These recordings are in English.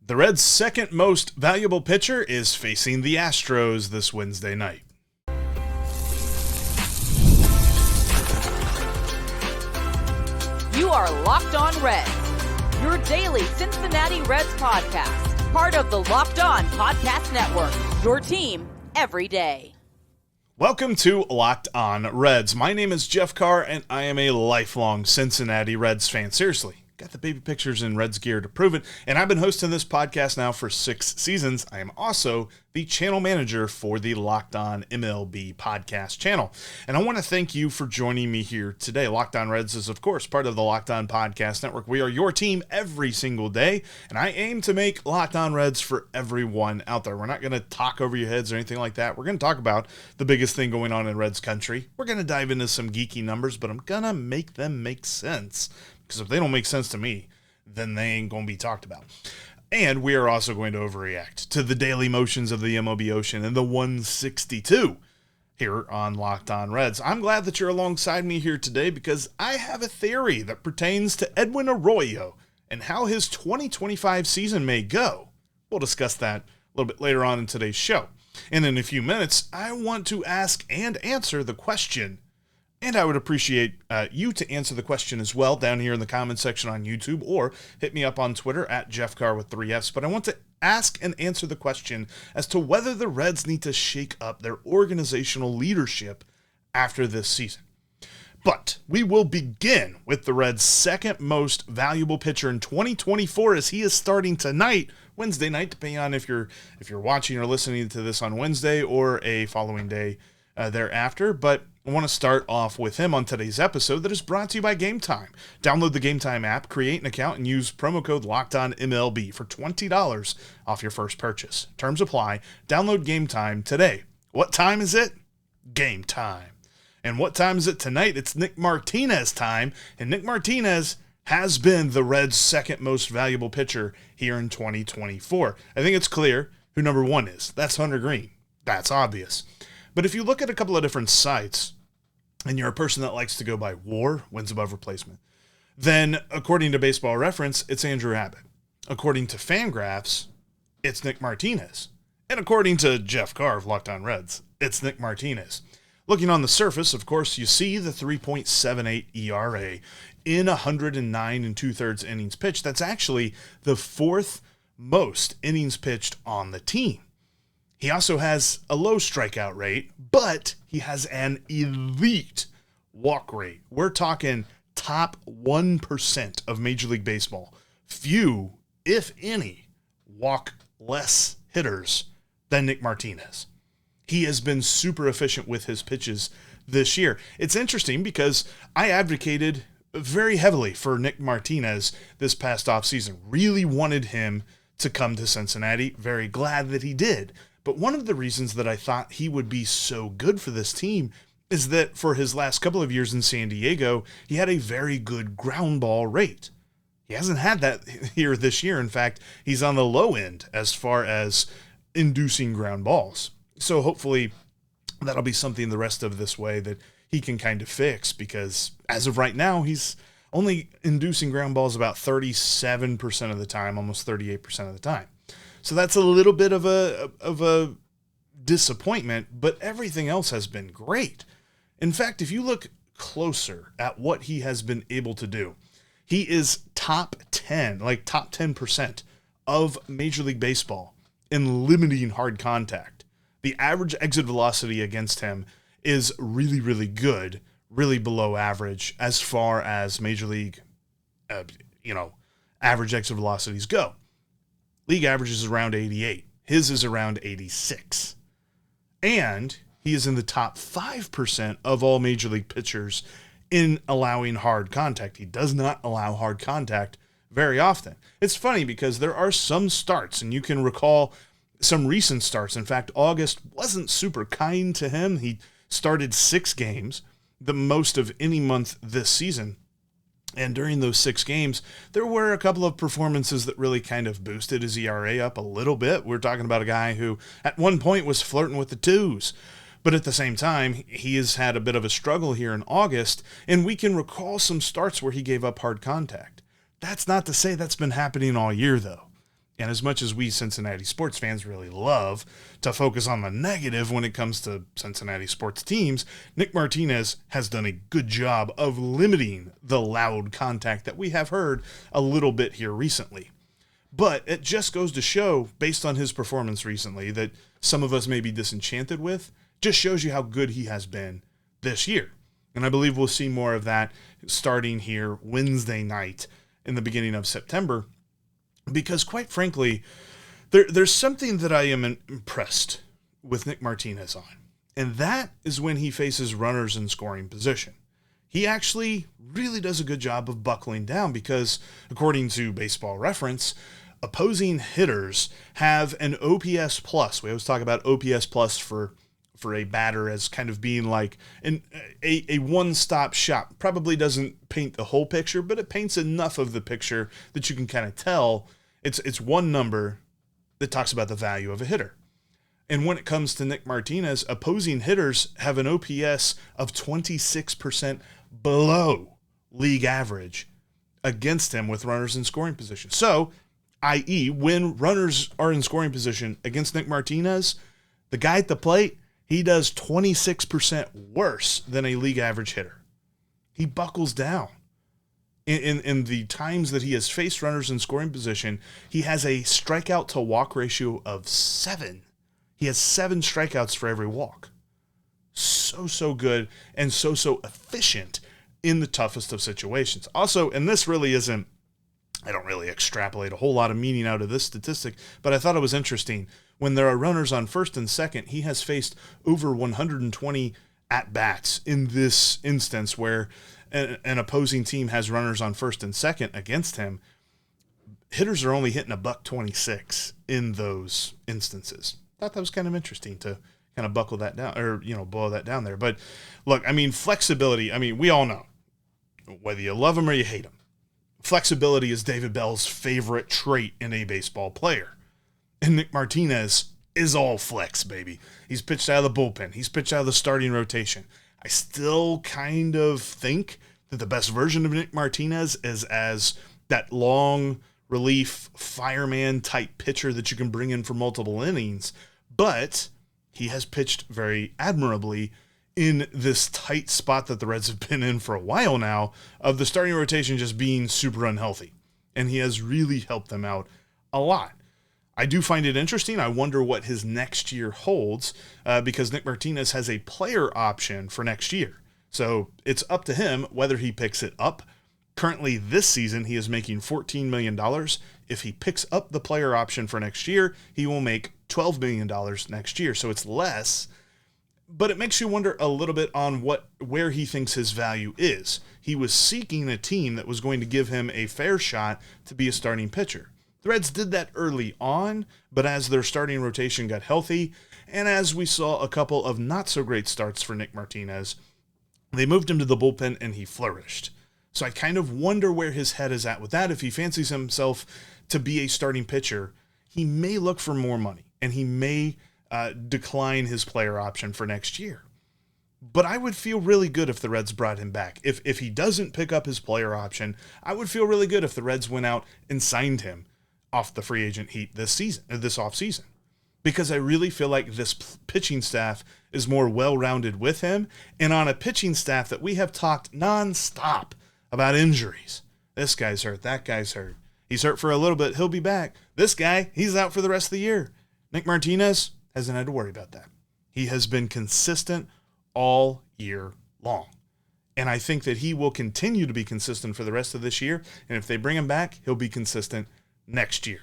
The Reds' second most valuable pitcher is facing the Astros this Wednesday night. You are Locked On Reds, your daily Cincinnati Reds podcast, part of the Locked On Podcast Network, your team every day. Welcome to Locked On Reds. My name is Jeff Carr, and I am a lifelong Cincinnati Reds fan. Seriously. Got the baby pictures in Reds gear to prove it, and I've been hosting this podcast now for 6 seasons. I am also the channel manager for the Locked On MLB podcast channel, and I want to thank you for joining me here today. Locked On Reds is, of course, part of the Locked On Podcast Network. We are your team every single day, and I aim to make Locked On Reds for everyone out there. We're not going to talk over your heads or anything like that. We're going to talk about the biggest thing going on in Reds country. We're going to dive into some geeky numbers, but I'm going to make them make sense. Because if they don't make sense to me, then they ain't going to be talked about. And we are also going to overreact to the daily motions of the MLB Ocean and the 162 here on Locked On Reds. I'm glad that you're alongside me here today because I have a theory that pertains to Edwin Arroyo and how his 2025 season may go. We'll discuss that a little bit later on in today's show. And in a few minutes, I want to ask and answer the question. And I would appreciate you to answer the question as well down here in the comment section on YouTube, or hit me up on Twitter at Jeff Carr with 3 Fs. But I want to ask and answer the question as to whether the Reds need to shake up their organizational leadership after this season. But we will begin with the Reds' second most valuable pitcher in 2024 as he is starting tonight, Wednesday night, depending on if you're watching or listening to this on Wednesday or a following day thereafter. But I want to start off with him on today's episode that is brought to you by Game Time. Download the Game Time app, create an account, and use promo code LOCKEDONMLB for $20 off your first purchase. Terms apply. Download Game Time today. What time is it? Game time. And what time is it tonight? It's Nick Martinez time, and Nick Martinez has been the Reds' second most valuable pitcher here in 2024. I think it's clear who number one is. That's Hunter Green. That's obvious. But if you look at a couple of different sites, and you're a person that likes to go by WAR, wins above replacement, then according to Baseball Reference, it's Andrew Abbott. According to Fangraphs, it's Nick Martinez. And according to Jeff Carr of Locked On Reds, it's Nick Martinez. Looking on the surface, of course, you see the 3.78 ERA in 109 2/3 innings pitched. That's actually the fourth most innings pitched on the team. He also has a low strikeout rate, but he has an elite walk rate. We're talking top 1% of Major League Baseball. Few, if any, walk less hitters than Nick Martinez. He has been super efficient with his pitches this year. It's interesting because I advocated very heavily for Nick Martinez this past offseason. Really wanted him to come to Cincinnati. Very glad that he did. But one of the reasons that I thought he would be so good for this team is that for his last couple of years in San Diego, he had a very good ground ball rate. He hasn't had that here this year. In fact, he's on the low end as far as inducing ground balls. So hopefully that'll be something the rest of this way that he can kind of fix, because as of right now, he's only inducing ground balls about 37% of the time, almost 38% of the time. So that's a little bit of a disappointment, but everything else has been great. In fact, if you look closer at what he has been able to do, he is top 10% of Major League Baseball in limiting hard contact. The average exit velocity against him is really, really good, really below average as far as Major League, average exit velocities go. League average is around 88. His is around 86. And he is in the top 5% of all Major League pitchers in allowing hard contact. He does not allow hard contact very often. It's funny because there are some starts, and you can recall some recent starts. In fact, August wasn't super kind to him. He started 6 games, the most of any month this season. And during those 6 games, there were a couple of performances that really kind of boosted his ERA up a little bit. We're talking about a guy who at one point was flirting with the 2s. But at the same time, he has had a bit of a struggle here in August, and we can recall some starts where he gave up hard contact. That's not to say that's been happening all year, though. And as much as we Cincinnati sports fans really love to focus on the negative when it comes to Cincinnati sports teams, Nick Martinez has done a good job of limiting the loud contact that we have heard a little bit here recently. But it just goes to show, based on his performance recently, that some of us may be disenchanted with, just shows you how good he has been this year. And I believe we'll see more of that starting here Wednesday night in the beginning of September. Because quite frankly, there's something that I am impressed with Nick Martinez on. And that is when he faces runners in scoring position. He actually really does a good job of buckling down because, according to Baseball Reference, opposing hitters have an OPS plus. We always talk about OPS plus for a batter as kind of being like a one-stop shop. Probably doesn't paint the whole picture, but it paints enough of the picture that you can kind of tell it's one number that talks about the value of a hitter. And when it comes to Nick Martinez, opposing hitters have an OPS of 26% below league average against him with runners in scoring position. So, i.e., when runners are in scoring position against Nick Martinez, the guy at the plate, he does 26% worse than a league average hitter. He buckles down. In the times that he has faced runners in scoring position, he has a strikeout to walk ratio of 7. He has 7 strikeouts for every walk. So good and so efficient in the toughest of situations. Also, and this really isn't, I don't really extrapolate a whole lot of meaning out of this statistic, but I thought it was interesting. When there are runners on first and second, he has faced over 120 at-bats in this instance where an opposing team has runners on first and second against him. Hitters are only hitting $126 in those instances. I thought that was kind of interesting to kind of buckle that down, or, boil that down there. But look, flexibility, we all know, whether you love him or you hate him, flexibility is David Bell's favorite trait in a baseball player. And Nick Martinez is all flex, baby. He's pitched out of the bullpen. He's pitched out of the starting rotation. I still kind of think that the best version of Nick Martinez is as that long relief fireman type pitcher that you can bring in for multiple innings. But he has pitched very admirably in this tight spot that the Reds have been in for a while now of the starting rotation just being super unhealthy. And he has really helped them out a lot. I do find it interesting. I wonder what his next year holds because Nick Martinez has a player option for next year. So it's up to him whether he picks it up. Currently this season, he is making $14 million. If he picks up the player option for next year, he will make $12 million next year. So it's less, but it makes you wonder a little bit on where he thinks his value is. He was seeking a team that was going to give him a fair shot to be a starting pitcher. The Reds did that early on, but as their starting rotation got healthy, and as we saw a couple of not-so-great starts for Nick Martinez, they moved him to the bullpen and he flourished. So I kind of wonder where his head is at with that. If he fancies himself to be a starting pitcher, he may look for more money, and he may decline his player option for next year. But I would feel really good if the Reds brought him back. If he doesn't pick up his player option, I would feel really good if the Reds went out and signed him off the free agent heat this offseason. Because I really feel like this pitching staff is more well-rounded with him, and on a pitching staff that we have talked nonstop about injuries. This guy's hurt, that guy's hurt. He's hurt for a little bit, he'll be back. This guy, he's out for the rest of the year. Nick Martinez hasn't had to worry about that. He has been consistent all year long. And I think that he will continue to be consistent for the rest of this year, and if they bring him back, he'll be consistent next year.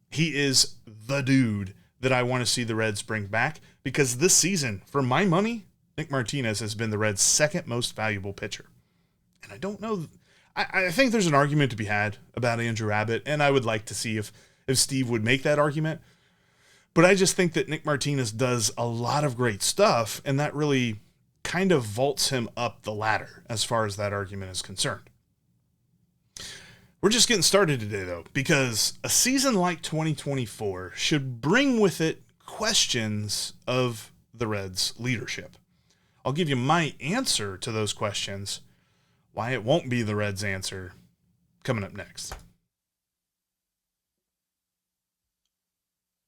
He is the dude that I want to see the Reds bring back, because this season, for my money, Nick Martinez has been the Reds' second most valuable pitcher. And I don't know, I think there's an argument to be had about Andrew Abbott, and I would like to see if Steve would make that argument. But I just think that Nick Martinez does a lot of great stuff, and that really kind of vaults him up the ladder as far as that argument is concerned. We're just getting started today, though, because a season like 2024 should bring with it questions of the Reds' leadership. I'll give you my answer to those questions, why it won't be the Reds' answer, coming up next.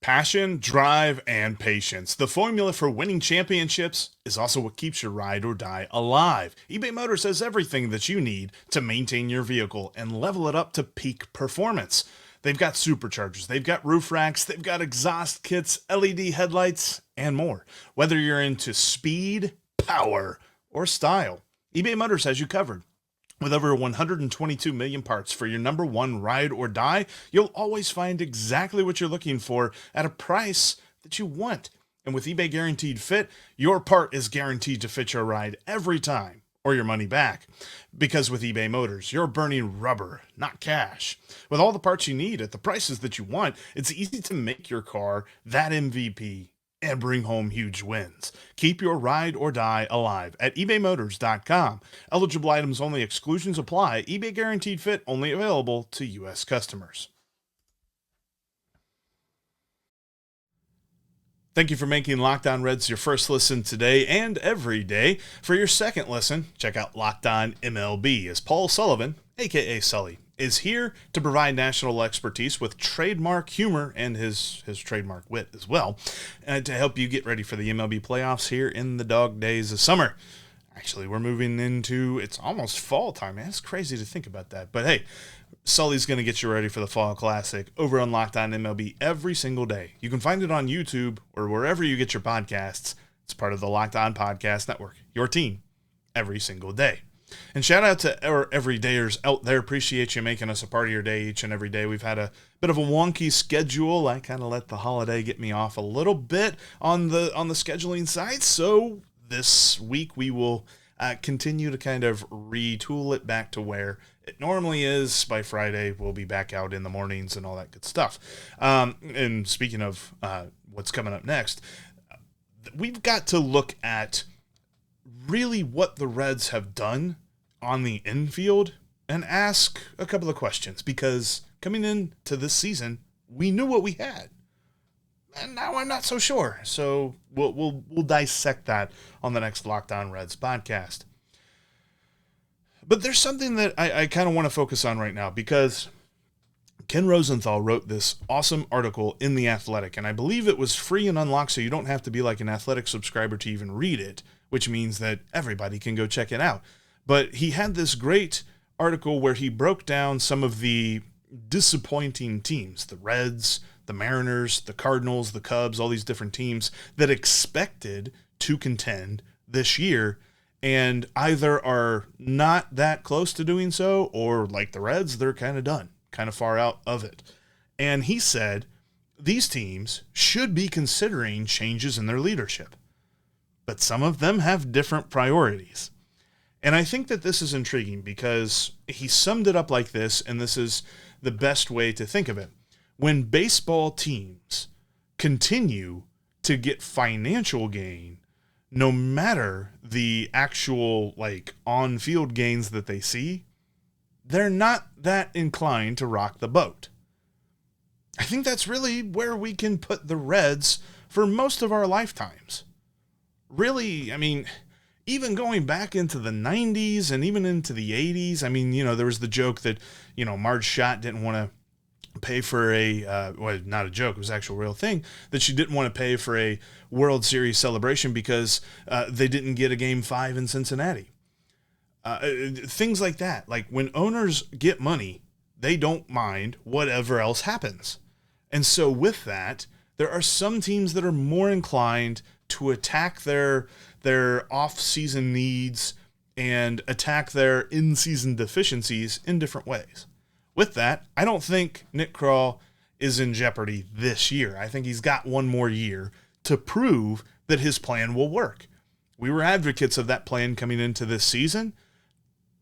Passion, drive, and patience. The formula for winning championships is also what keeps your ride or die alive. eBay Motors has everything that you need to maintain your vehicle and level it up to peak performance. They've got superchargers, they've got roof racks, they've got exhaust kits, LED headlights, and more. Whether you're into speed, power, or style, eBay Motors has you covered. With over 122 million parts for your number one ride or die, you'll always find exactly what you're looking for at a price that you want. And with eBay Guaranteed Fit, your part is guaranteed to fit your ride every time or your money back. Because with eBay Motors, you're burning rubber, not cash. With all the parts you need at the prices that you want, it's easy to make your car that MVP and bring home huge wins. Keep your ride or die alive at ebaymotors.com. Eligible items only, exclusions apply. eBay Guaranteed Fit only available to U.S. customers. Thank you for making Locked On Reds your first listen today and every day. For your second listen, check out Locked On MLB, as Paul Sullivan, a.k.a. Sully, is here to provide national expertise with trademark humor and his trademark wit as well, to help you get ready for the MLB playoffs here in the dog days of summer. Actually, we're moving into, it's almost fall time, man. It's crazy to think about that. But hey, Sully's going to get you ready for the Fall Classic over on Locked On MLB every single day. You can find it on YouTube or wherever you get your podcasts. It's part of the Locked On Podcast Network, your team, every single day. And shout out to our everydayers out there. Appreciate you making us a part of your day each and every day. We've had a bit of a wonky schedule. I kind of let the holiday get me off a little bit on the scheduling side. So this week we will continue to kind of retool it back to where it normally is. By Friday, we'll be back out in the mornings and all that good stuff. And speaking of what's coming up next, we've got to look at really what the Reds have done on the infield and ask a couple of questions, because coming into this season, we knew what we had. And now I'm not so sure. So we'll dissect that on the next Locked On Reds podcast. But there's something that I kind of want to focus on right now, because Ken Rosenthal wrote this awesome article in The Athletic, and I believe it was free and unlocked, so you don't have to be like an Athletic subscriber to even read it, which means that everybody can go check it out. But he had this great article where he broke down some of the disappointing teams, the Reds, the Mariners, the Cardinals, the Cubs, all these different teams that expected to contend this year and either are not that close to doing so, or like the Reds, they're kind of done, kind of far out of it. And he said these teams should be considering changes in their leadership, but some of them have different priorities. And I think that this is intriguing because he summed it up like this, and this is the best way to think of it. When baseball teams continue to get financial gain, no matter the actual on-field gains that they see, they're not that inclined to rock the boat. I think that's really where we can put the Reds for most of our lifetimes. Really, I mean, even going back into the 90s and even into the 80s, I mean, there was the joke that, Marge Schott didn't want to pay for not a joke, it was an actual real thing, that she didn't want to pay for a World Series celebration because they didn't get a Game 5 in Cincinnati. Things like that. Like, when owners get money, they don't mind whatever else happens. And so with that, there are some teams that are more inclined to attack their off-season needs and attack their in-season deficiencies in different ways. With that, I don't think Nick Krall is in jeopardy this year. I think he's got one more year to prove that his plan will work. We were advocates of that plan coming into this season.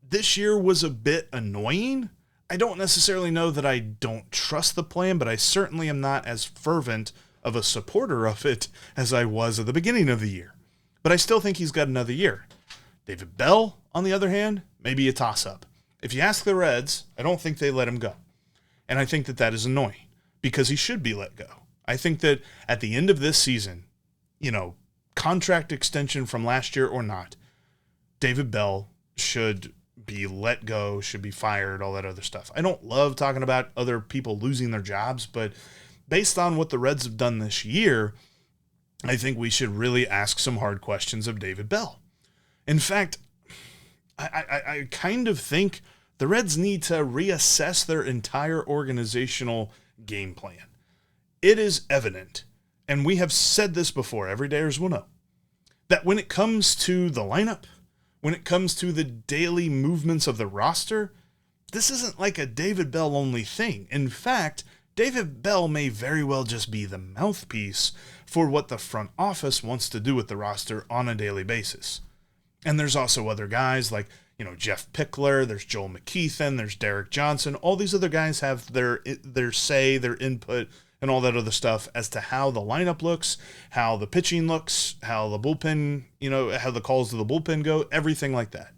This year was a bit annoying. I don't necessarily know that I don't trust the plan, but I certainly am not as fervent of a supporter of it as I was at the beginning of the year. But I still think he's got another year. David Bell, on the other hand, may be a toss-up. If you ask the Reds, I don't think they let him go. And I think that that is annoying because he should be let go. I think that at the end of this season, contract extension from last year or not, David Bell should be let go, should be fired, all that other stuff. I don't love talking about other people losing their jobs, but based on what the Reds have done this year, I think we should really ask some hard questions of David Bell. In fact, I kind of think the Reds need to reassess their entire organizational game plan. It is evident, and we have said this before, everydayers will know, that when it comes to the lineup, when it comes to the daily movements of the roster, this isn't like a David Bell only thing. In fact, David Bell may very well just be the mouthpiece for what the front office wants to do with the roster on a daily basis. And there's also other guys like, Jeff Pickler, there's Joel McKeithen, there's Derek Johnson. All these other guys have their say, their input, and all that other stuff as to how the lineup looks, how the pitching looks, how the bullpen, how the calls to the bullpen go, everything like that.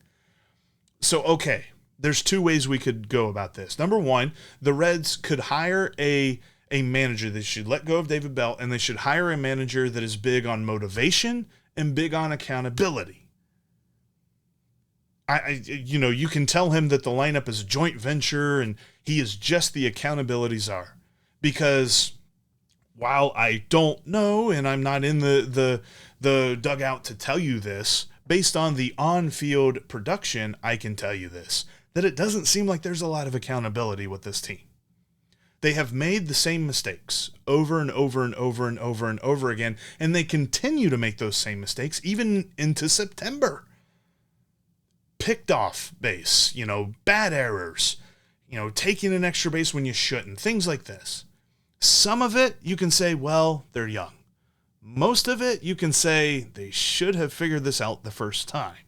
So, okay, there's two ways we could go about this. Number one, the Reds could hire a manager. They should let go of David Bell, and they should hire a manager that is big on motivation and big on accountability. You can tell him that the lineup is a joint venture and he is just the accountability czar. Because while I don't know, and I'm not in the dugout to tell you this, based on the on-field production, I can tell you this, that it doesn't seem like there's a lot of accountability with this team. They have made the same mistakes over and over and over and over and over again, and they continue to make those same mistakes even into September. Picked off base, bad errors, taking an extra base when you shouldn't, things like this. Some of it you can say, well, they're young. Most of it you can say they should have figured this out the first time.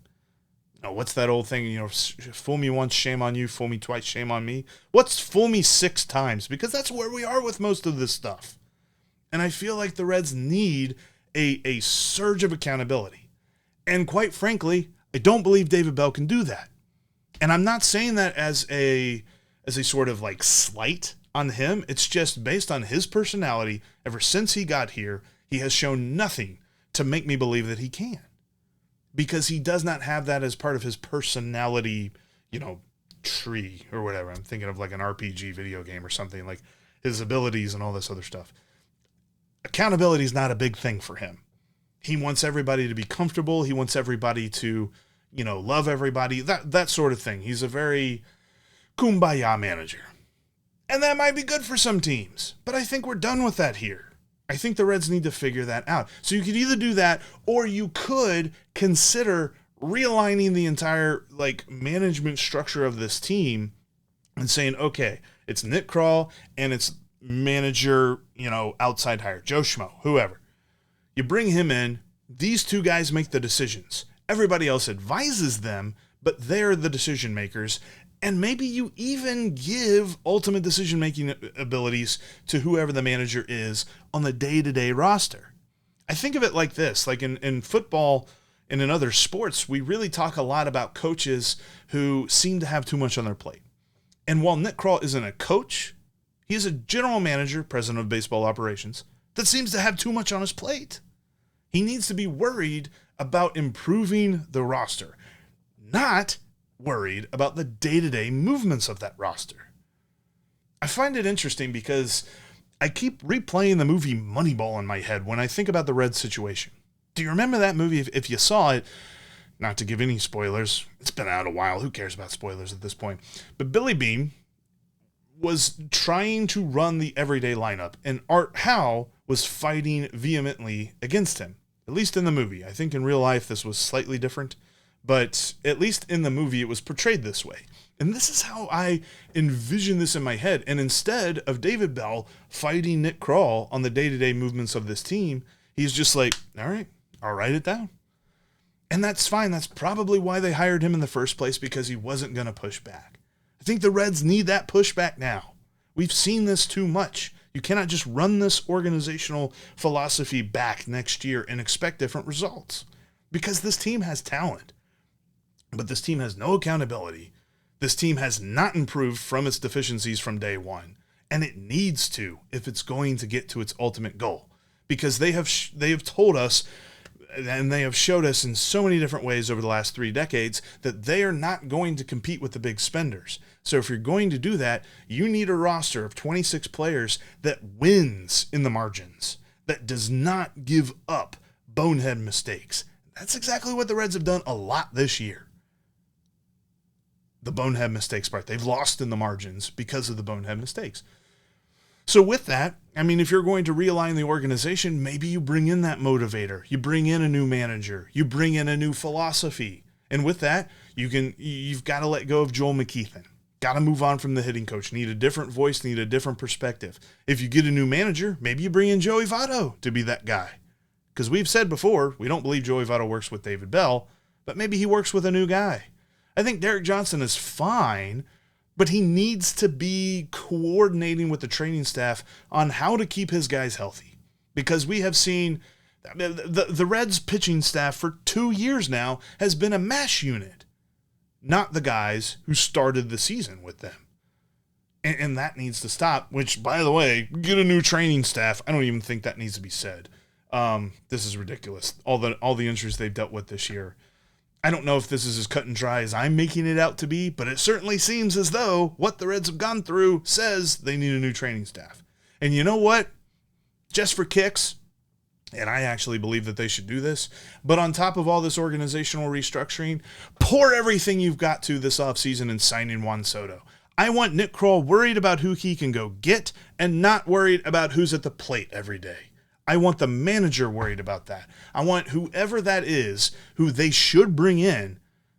What's that old thing, fool me once, shame on you, fool me twice, shame on me. What's fool me 6 times? Because that's where we are with most of this stuff. And I feel like the Reds need a surge of accountability. And quite frankly, I don't believe David Bell can do that. And I'm not saying that as a sort of like slight on him. It's just based on his personality. Ever since he got here, he has shown nothing to make me believe that he can. Because he does not have that as part of his personality, tree or whatever. I'm thinking of like an RPG video game or something, like his abilities and all this other stuff. Accountability is not a big thing for him. He wants everybody to be comfortable. He wants everybody to, love everybody, that sort of thing. He's a very kumbaya manager. And that might be good for some teams, but I think we're done with that here. I think the Reds need to figure that out. So you could either do that, or you could consider realigning the entire management structure of this team and saying, okay, it's Nick Krall and it's manager, outside hire, Joe Schmo, whoever. You bring him in, these two guys make the decisions. Everybody else advises them, but they're the decision makers. And maybe you even give ultimate decision-making abilities to whoever the manager is on the day-to-day roster. I think of it like this, like in football and in other sports, we really talk a lot about coaches who seem to have too much on their plate. And while Nick Krall isn't a coach, he's a general manager, president of baseball operations, that seems to have too much on his plate. He needs to be worried about improving the roster, not worried about the day-to-day movements of that roster. I find it interesting because I keep replaying the movie Moneyball in my head when I think about the Reds situation. Do you remember that movie? If you saw it, not to give any spoilers, it's been out a while, who cares about spoilers at this point, but Billy Beane was trying to run the everyday lineup, and Art Howe was fighting vehemently against him, at least in the movie. I think in real life this was slightly different, but at least in the movie it was portrayed this way. And this is how I envision this in my head. And instead of David Bell fighting Nick Krall on the day-to-day movements of this team, he's just like, all right, I'll write it down. And that's fine. That's probably why they hired him in the first place, because he wasn't going to push back. I think the Reds need that pushback now. We've seen this too much. You cannot just run this organizational philosophy back next year and expect different results, because this team has talent, but this team has no accountability. This team has not improved from its deficiencies from day one, and it needs to if it's going to get to its ultimate goal, because they have told us and they have showed us in so many different ways over the last 3 decades that they are not going to compete with the big spenders. So if you're going to do that, you need a roster of 26 players that wins in the margins, that does not give up bonehead mistakes. That's exactly what the Reds have done a lot this year. The bonehead mistakes part. They've lost in the margins because of the bonehead mistakes. So with that, I mean, if you're going to realign the organization, maybe you bring in that motivator. You bring in a new manager. You bring in a new philosophy. And with that, you've got to let go of Joel McKeithen. Got to move on from the hitting coach. Need a different voice, need a different perspective. If you get a new manager, maybe you bring in Joey Votto to be that guy. Because we've said before, we don't believe Joey Votto works with David Bell, but maybe he works with a new guy. I think Derek Johnson is fine, but he needs to be coordinating with the training staff on how to keep his guys healthy. Because we have seen the Reds pitching staff for 2 years now has been a mash unit, not the guys who started the season with them. And that needs to stop, which, by the way, get a new training staff. I don't even think that needs to be said. This is ridiculous. All the injuries they've dealt with this year. I don't know if this is as cut and dry as I'm making it out to be, but it certainly seems as though what the Reds have gone through says they need a new training staff. And you know what? Just for kicks, and I actually believe that they should do this, but on top of all this organizational restructuring, pour everything you've got to this offseason and sign in Juan Soto. I want Nick Kroll worried about who he can go get and not worried about who's at the plate every day. I want the manager worried about that. I want whoever that is, who they should bring in,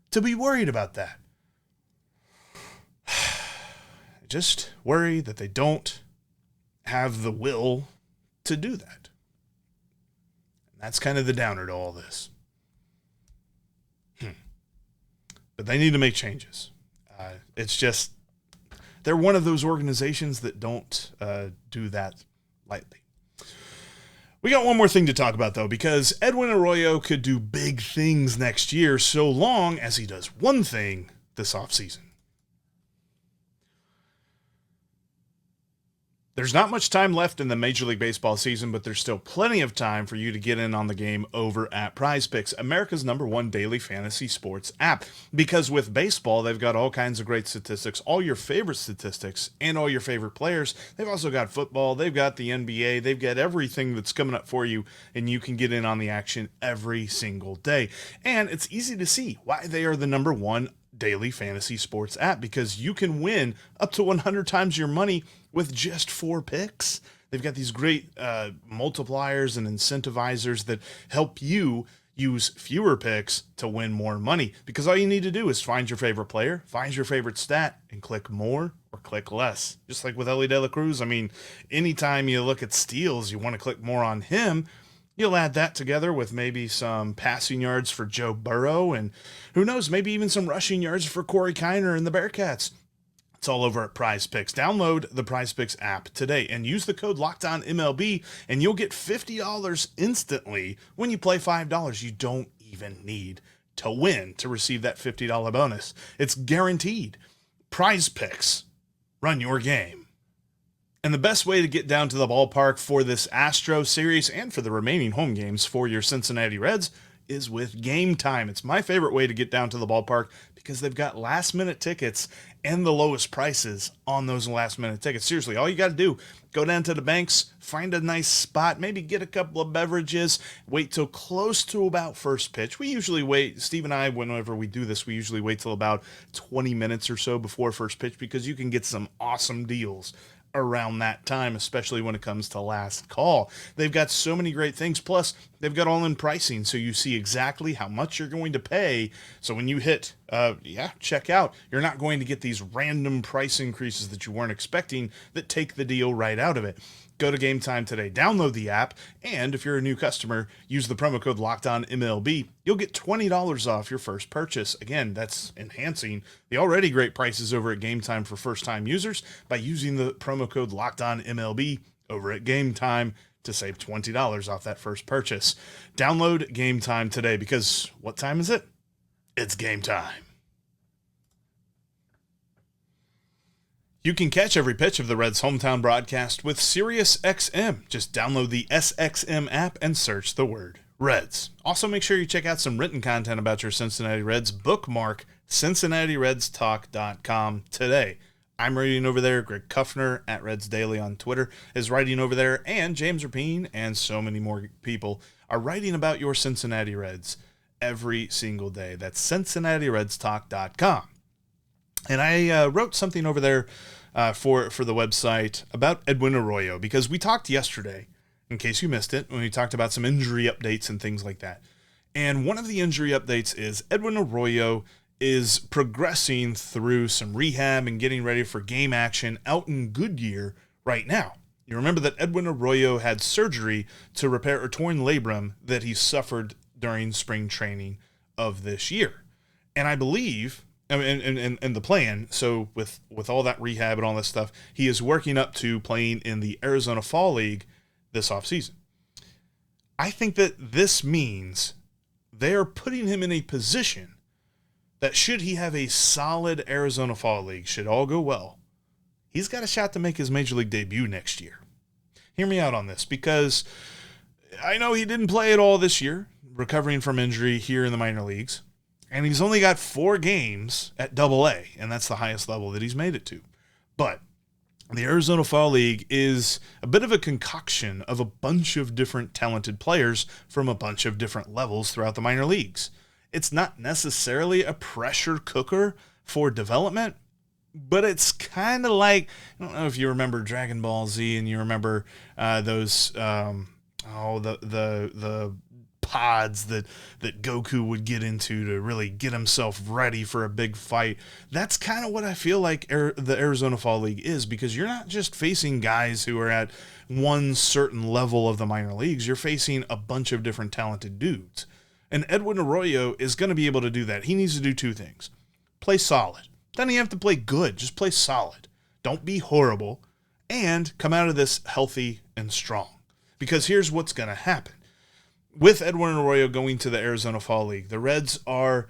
to be worried about that. I just worry that they don't have the will to do that. And that's kind of the downer to all this. But they need to make changes. It's just, they're one of those organizations that don't do that lightly. We got one more thing to talk about, though, because Edwin Arroyo could do big things next year so long as he does one thing this offseason. There's not much time left in the Major League Baseball season, but there's still plenty of time for you to get in on the game over at Prize Picks, America's #1 daily fantasy sports app. Because with baseball, they've got all kinds of great statistics, all your favorite statistics, and all your favorite players. They've also got football, they've got the NBA, they've got everything that's coming up for you, and you can get in on the action every single day. And it's easy to see why they are the #1 daily fantasy sports app, because you can win up to 100 times your money with just 4 picks. They've got these great multipliers and incentivizers that help you use fewer picks to win more money, because all you need to do is find your favorite player, find your favorite stat, and click more or click less. Just like with Ellie De La Cruz. I mean, anytime you look at steals, you want to click more on him. You'll add that together with maybe some passing yards for Joe Burrow, and who knows, maybe even some rushing yards for Corey Kiner and the Bearcats. It's all over at Prize Picks. Download the Prize Picks app today and use the code LOCKEDONMLB, and you'll get $50 instantly when you play $5. You don't even need to win to receive that $50 bonus. It's guaranteed. Prize Picks. Run your game. And the best way to get down to the ballpark for this Astro series and for the remaining home games for your Cincinnati Reds is with Game Time. It's my favorite way to get down to the ballpark because they've got last-minute tickets and the lowest prices on those last-minute tickets. Seriously, all you got to do, go down to the banks, find a nice spot, maybe get a couple of beverages, wait till close to about first pitch. We usually wait, Steve and I, whenever we do this, we usually wait till about 20 minutes or so before first pitch because you can get some awesome deals around that time, especially when it comes to last call. They've got so many great things. Plus, they've got all-in pricing, so you see exactly how much you're going to pay. So when you hit, check out, you're not going to get these random price increases that you weren't expecting that take the deal right out of it. Go to Game Time today, download the app, and if you're a new customer, use the promo code LOCKEDONMLB. You'll get $20 off your first purchase. Again, that's enhancing the already great prices over at Game Time for first-time users by using the promo code LOCKEDONMLB over at Game Time to save $20 off that first purchase. Download Game Time today because what time is it? It's game time. You can catch every pitch of the Reds' hometown broadcast with SiriusXM. Just download the SXM app and search the word Reds. Also, make sure you check out some written content about your Cincinnati Reds. Bookmark CincinnatiRedsTalk.com today. I'm reading over there. Greg Kuffner at Reds Daily on Twitter is writing over there, and James Rapine and so many more people are writing about your Cincinnati Reds every single day. That's CincinnatiRedsTalk.com. And I wrote something over there for the website about Edwin Arroyo, because we talked yesterday, in case you missed it, when we talked about some injury updates and things like that. And one of the injury updates is Edwin Arroyo is progressing through some rehab and getting ready for game action out in Goodyear right now. You remember that Edwin Arroyo had surgery to repair a torn labrum that he suffered during spring training of this year. And I believe, and the plan, so with all that rehab and all this stuff, he is working up to playing in the Arizona Fall League this offseason. I think that this means they are putting him in a position that should he have a solid Arizona Fall League, should all go well, he's got a shot to make his Major League debut next year. Hear me out on this, because I know he didn't play at all this year, recovering from injury here in the minor leagues, and he's only got 4 games at AA, and that's the highest level that he's made it to. But the Arizona Fall League is a bit of a concoction of a bunch of different talented players from a bunch of different levels throughout the minor leagues. It's not necessarily a pressure cooker for development, but it's kind of like, I don't know if you remember Dragon Ball Z and you remember those the pods that Goku would get into to really get himself ready for a big fight. That's kind of what I feel like the Arizona Fall League is, because you're not just facing guys who are at one certain level of the minor leagues. You're facing a bunch of different talented dudes. And Edwin Arroyo is going to be able to do that. He needs to do 2 things. Play solid. Doesn't even have to play good. Just play solid. Don't be horrible. And come out of this healthy and strong. Because here's what's going to happen. With Edwin Arroyo going to the Arizona Fall League, the Reds are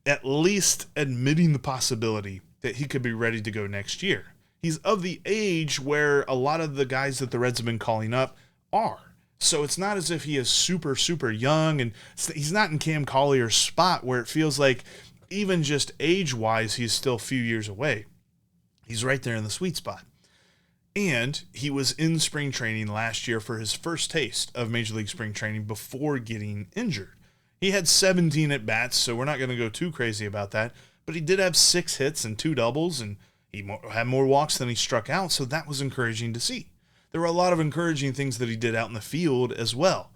at least admitting the possibility that he could be ready to go next year. He's of the age where a lot of the guys that the Reds have been calling up are. So it's not as if he is super, super young, and he's not in Cam Collier's spot where it feels like even just age-wise he's still a few years away. He's right there in the sweet spot. And he was in spring training last year for his first taste of Major League spring training before getting injured. He had 17 at-bats, so we're not going to go too crazy about that, but he did have 6 hits and 2 doubles, and he had more walks than he struck out, so that was encouraging to see. There were a lot of encouraging things that he did out in the field as well.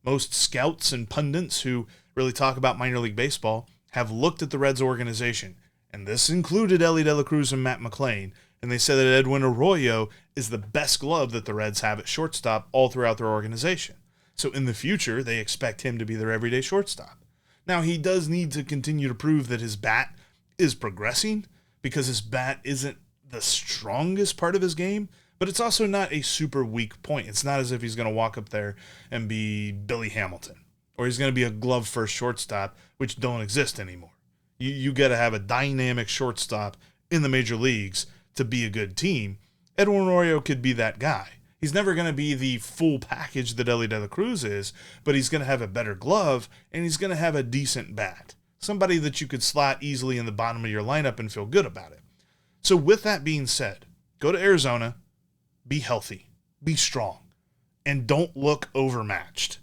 Most scouts and pundits who really talk about minor league baseball have looked at the Reds organization, and this included Ellie De La Cruz and Matt McClain, and they said that Edwin Arroyo is the best glove that the Reds have at shortstop all throughout their organization. So in the future, they expect him to be their everyday shortstop. Now, he does need to continue to prove that his bat is progressing, because his bat isn't the strongest part of his game, but it's also not a super weak point. It's not as if he's going to walk up there and be Billy Hamilton, or he's going to be a glove-first shortstop, which don't exist anymore. You got to have a dynamic shortstop in the major leagues to be a good team. Edwin Arroyo could be that guy. He's never going to be the full package that Ellie De La Cruz is, but he's going to have a better glove, and he's going to have a decent bat. Somebody that you could slot easily in the bottom of your lineup and feel good about it. So with that being said, go to Arizona, be healthy, be strong, and don't look overmatched.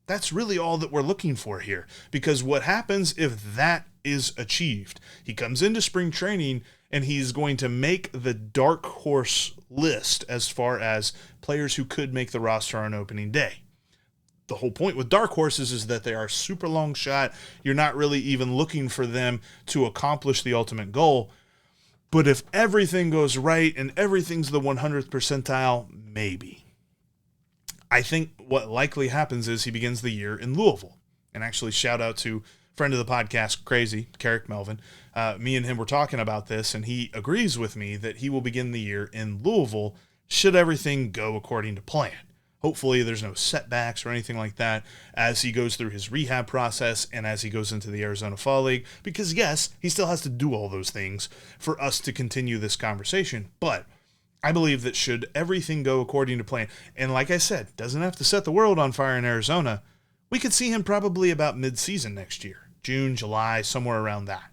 That's really all that we're looking for here, because what happens if that is achieved? He comes into spring training and he's going to make the dark horse list as far as players who could make the roster on opening day. The whole point with dark horses is that they are super long shot. You're not really even looking for them to accomplish the ultimate goal. But if everything goes right and everything's the 100th percentile, maybe. I think what likely happens is he begins the year in Louisville. And actually, shout out to friend of the podcast, Crazy, Carrick Melvin. Me and him were talking about this, and he agrees with me that he will begin the year in Louisville should everything go according to plan. Hopefully there's no setbacks or anything like that as he goes through his rehab process and as he goes into the Arizona Fall League. Because, yes, he still has to do all those things for us to continue this conversation. But I believe that should everything go according to plan, and like I said, doesn't have to set the world on fire in Arizona, We could see him probably about mid-season next year, June, July, somewhere around that.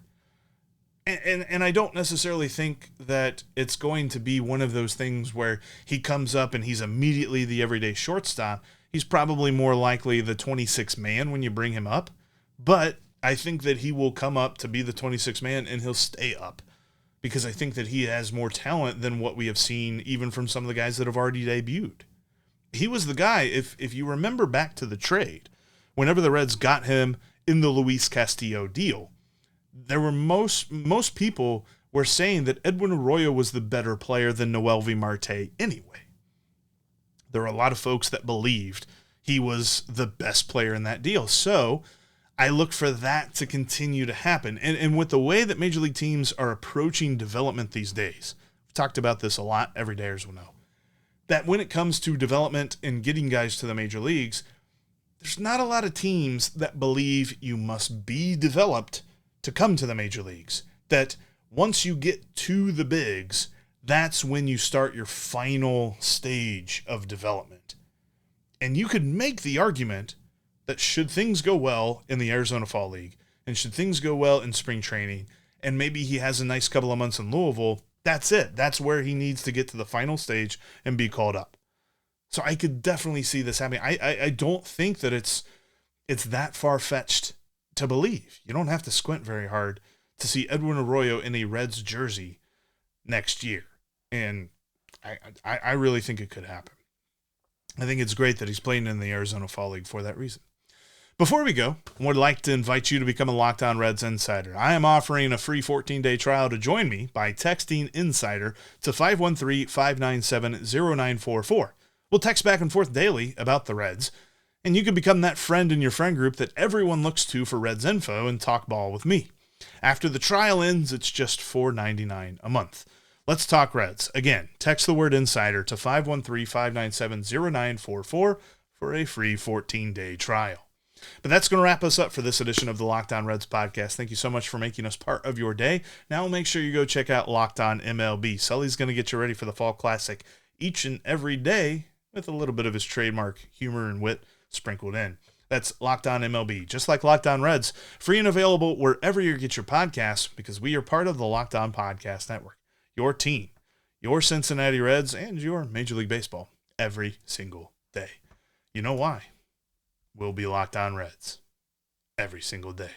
And I don't necessarily think that it's going to be one of those things where he comes up and he's immediately the everyday shortstop. He's probably more likely the 26th man when you bring him up. But I think that he will come up to be the 26th man and he'll stay up, because I think that he has more talent than what we have seen even from some of the guys that have already debuted. He was the guy, if you remember back to the trade, whenever the Reds got him in the Luis Castillo deal, there were most people were saying that Edwin Arroyo was the better player than Noelvi Marte anyway. There were a lot of folks that believed he was the best player in that deal. So I look for that to continue to happen. And with the way that Major League teams are approaching development these days, we've talked about this a lot, everydayers will know, that when it comes to development and getting guys to the major leagues, there's not a lot of teams that believe you must be developed to come to the major leagues. That once you get to the bigs, that's when you start your final stage of development. And you could make the argument that should things go well in the Arizona Fall League, and should things go well in spring training, and maybe he has a nice couple of months in Louisville, that's it. That's where he needs to get to the final stage and be called up. So I could definitely see this happening. I don't think that it's that far-fetched to believe. You don't have to squint very hard to see Edwin Arroyo in a Reds jersey next year. And I really think it could happen. I think it's great that he's playing in the Arizona Fall League for that reason. Before we go, I would like to invite you to become a Locked On Reds Insider. I am offering a free 14-day trial to join me by texting Insider to 513-597-0944. We'll text back and forth daily about the Reds, and you can become that friend in your friend group that everyone looks to for Reds info and talk ball with me. After the trial ends, it's just $4.99 a month. Let's talk Reds. Again, text the word Insider to 513-597-0944 for a free 14-day trial. But that's going to wrap us up for this edition of the Locked On Reds podcast. Thank you so much for making us part of your day. Now make sure you go check out Locked On MLB. Sully's going to get you ready for the Fall Classic each and every day with a little bit of his trademark humor and wit sprinkled in. That's Locked On MLB, just like Locked On Reds, free and available wherever you get your podcasts, because we are part of the Locked On Podcast Network. Your team, your Cincinnati Reds, and your Major League Baseball every single day. You know why? We'll be Locked On Reds every single day.